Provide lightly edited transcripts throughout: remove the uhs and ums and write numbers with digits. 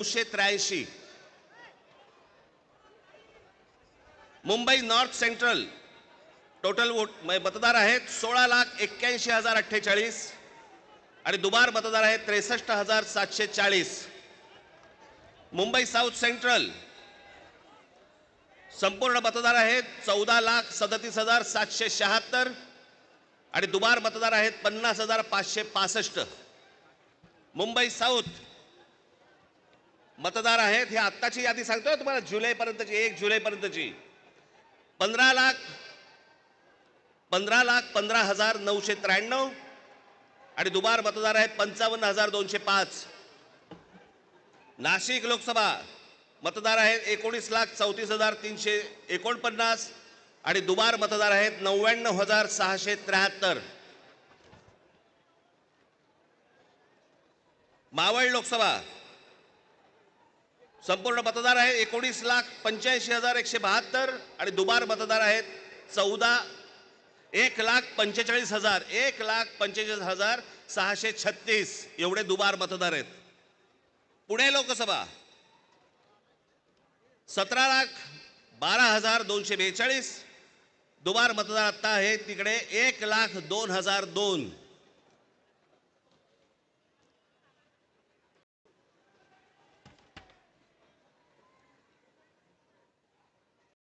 983 Mumbai north central total vote मतदार आहेत 16,81,048 आणि दुबार मतदार आहेत 63,740. मुंबई साउथ सेंट्रल संपूर्ण मतदार आहेत 14,37,776 आणि दुबार मतदार आहेत 50,565. मुंबई साउथ मतदार आहेत हे आत्ताची यादी सांगतोय तुम्हाला जुलैपर्यंतची 1 जुलैपर्यंतची 15,15,15,993 आणि दुबार मतदार आहेत 55,205. नाशिक लोकसभा मतदार आहेत 19,34,349 आणि दुबार मतदार आहेत 99,673. मावळ लोकसभा संपूर्ण मतदार आहेत 19,85,172 आणि दुबार मतदार आहेत 1,45,636 एवढे दुबार मतदार आहेत. पुणे लोकसभा 17,12,242 दुबार मतदार आता आहे तिकडे 1,02,002.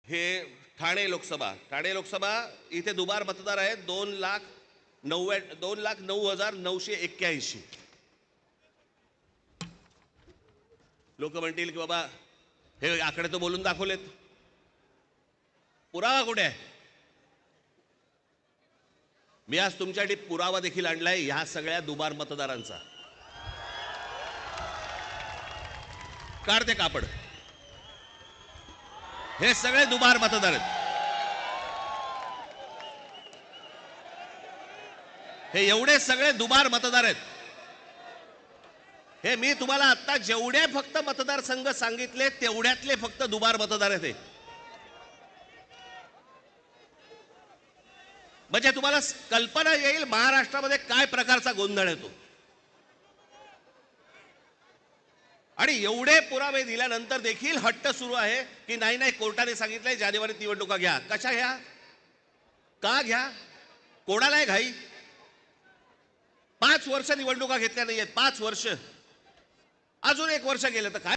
हे ठाणे लोकसभा इथे दुबार मतदार आहेत 2,09,981. लोक म्हणतील की बाबा हे आकडे तो बोलून दाखवलेत, पुरावा कुठे आहे? मी आज तुमच्यासाठी पुरावा देखील आणलाय ह्या सगळ्या दुबार मतदारांचा. काढते कापड. हे सगळे दुबार मतदार आहेत. हे एवढे सगळे दुबार मतदार आहेत. हे मी तुम्हाला आता जेवढे फक्त मतदारसंघ सांगितले तेवढ्यातले फक्त दुबार मतदार आहेत. म्हणजे तुम्हाला कल्पना येईल महाराष्ट्रामध्ये काय प्रकारचा गोंधळ येतो. आणि एवढे पुरावे दिल्यानंतर देखील हट्ट सुरू आहे की नाही कोर्टाने सांगितलंय जानेवारीत निवडणुका घ्या. कशा घ्या? का घ्या? कोणाला घाई? 5 वर्ष निवडणुका घेतल्या नाहीयेत. 5 वर्ष, अजून 1 वर्ष गेलं तर काय?